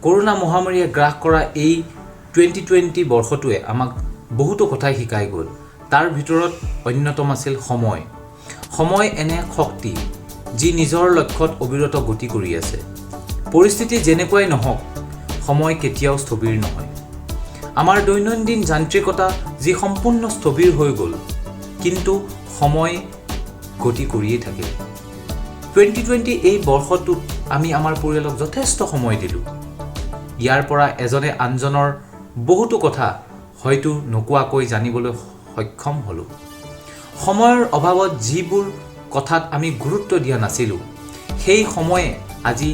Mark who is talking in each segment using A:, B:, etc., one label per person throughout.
A: Corona মহামাৰীয়ে গ্ৰাস কৰা এই 2020 বৰ্ষটোৱে আমাক বহুতো কথাই শিকাই গ'ল। তাৰ ভিতৰত অন্যতম আছিল সময়। সময় এনে শক্তি যি নিজৰ লক্ষ্যত অবিৰত গতি কৰি আছে। পৰিস্থিতি যেনেকুৱাই নহওক, সময় কেতিয়াও স্থবিৰ নহয়। আমাৰ দৈনন্দিন যান্ত্ৰিকতা যি সম্পূৰ্ণ স্থবিৰ হৈ গ'ল, কিন্তু সময় গতি কৰিয়েই থাকে। 2020 এই বৰ্ষটোত আমি আমাৰ পৰিয়ালক যথেষ্ট সময় দিলোঁ। ইয়াৰ পৰা এজনে আনজনৰ বহুতো কথা হয়তো নোকোৱাকৈ জানিবলৈ সক্ষম হ'লোঁ। সময়ৰ অভাৱত যিবোৰ কথাত আমি গুৰুত্ব দিয়া নাছিলোঁ, সেই সময়ে আজি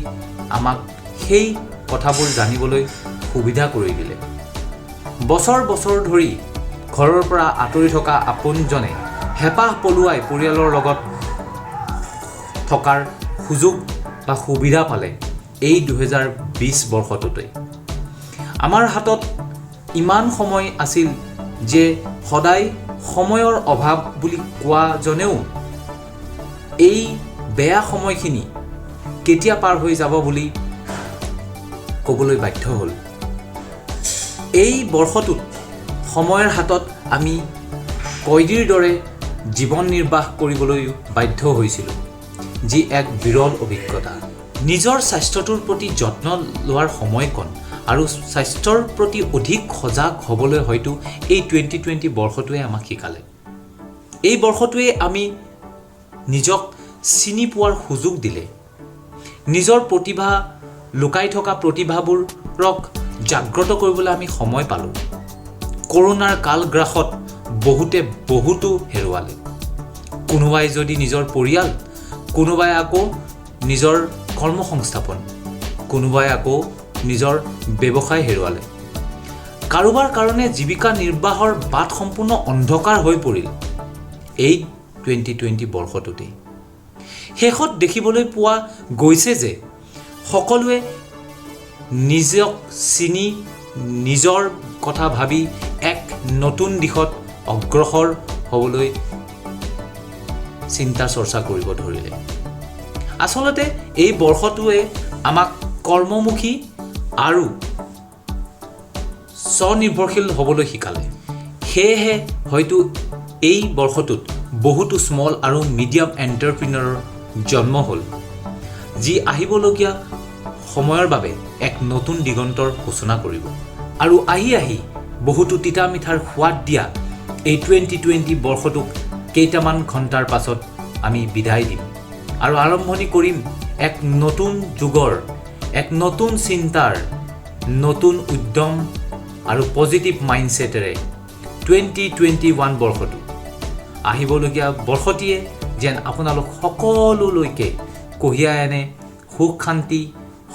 A: আমাক সেই কথাবোৰ জানিবলৈ সুবিধা কৰি দিলে। বছৰ বছৰ ধৰি ঘৰৰ পৰা আঁতৰি থকা আপোনজনে হেঁপাহ পলুৱাই পৰিয়ালৰ লগত থকাৰ সুযোগ বা সুবিধা পালে এই 2020 বৰ্ষটোতে। আমাৰ হাতত ইমান সময় আছিল যে সদায় সময়ৰ অভাৱ বুলি কোৱাজনেও এই বেয়া সময়খিনি কেতিয়া পাৰ হৈ যাব বুলি ক'বলৈ বাধ্য হ'ল। এই বৰ্ষটোত সময়ৰ হাতত আমি কয়দীৰ দৰে জীৱন নিৰ্বাহ কৰিবলৈ বাধ্য হৈছিলোঁ, যি এক বিৰল অভিজ্ঞতা। নিজৰ স্বাস্থ্যটোৰ প্ৰতি যত্ন লোৱাৰ সময়কণ আৰু স্বাস্থ্যৰ প্ৰতি অধিক সজাগ হ'বলৈ হয়তো এই 2020 বৰ্ষটোৱে আমাক শিকালে। এই বৰ্ষটোৱে আমি নিজক চিনি পোৱাৰ সুযোগ দিলে। নিজৰ প্ৰতিভা, লুকাই থকা প্ৰতিভাবোৰক জাগ্ৰত কৰিবলৈ আমি সময় পালোঁ। কৰোনাৰ কালগ্ৰাসত বহুতো হেৰুৱালে। কোনোবাই যদি নিজৰ পৰিয়াল, কোনোবাই আকৌ নিজৰ কৰ্মসংস্থাপন, কোনোবাই আকৌ নিজৰ ব্যৱসায় হেৰুৱালে। কাৰোবাৰ কাৰণে জীৱিকা নিৰ্বাহৰ বাট সম্পূৰ্ণ অন্ধকাৰ হৈ পৰিল এই 2020 বৰ্ষটোতেই। শেষত দেখিবলৈ পোৱা গৈছে যে সকলোৱে নিজক চিনি, নিজৰ কথা ভাবি এক নতুন দিশত অগ্ৰসৰ হ'বলৈ চিন্তা চৰ্চা কৰিব ধৰিলে। আচলতে এই বৰ্ষটোৱে আমাক কৰ্মমুখী আৰু স্বনিৰ্ভৰশীল হ'বলৈ শিকালে। সেয়েহে হয়তো এই বৰ্ষটোত বহুতো স্মল আৰু মিডিয়াম এণ্টাৰপ্ৰিনৰৰ জন্ম হ'ল, যি আহিবলগীয়া সময়ৰ বাবে এক নতুন দিগন্তৰ সূচনা কৰিব। আৰু আহি বহুতো তিতা মিঠাৰ সোৱাদ দিয়া এই 2020 বৰ্ষটোক কেইটামান ঘণ্টাৰ পাছত আমি বিদায় দিম আৰু আৰম্ভণি কৰিম এক নতুন যুগৰ, এক নতুন চিন্তাৰ, নতুন উদ্যম আৰু পজিটিভ মাইণ্ডছেটেৰে 2021 বৰ্ষটো। আহিবলগীয়া বৰ্ষটিয়ে যেন আপোনালোক সকলোলৈকে কঢ়িয়াই আনে সুখ শান্তি,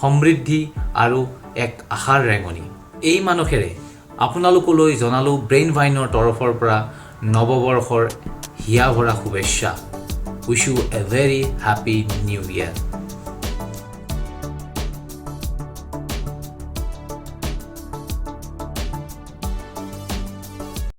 A: সমৃদ্ধি আৰু এক আশাৰ ৰেঙনি। এই মানসেৰে আপোনালোকলৈ জনালোঁ ব্ৰেইন ভাইনৰ তৰফৰ পৰা নৱবৰ্ষৰ হিয়া ভৰা শুভেচ্ছা। Wish U A very happy new year.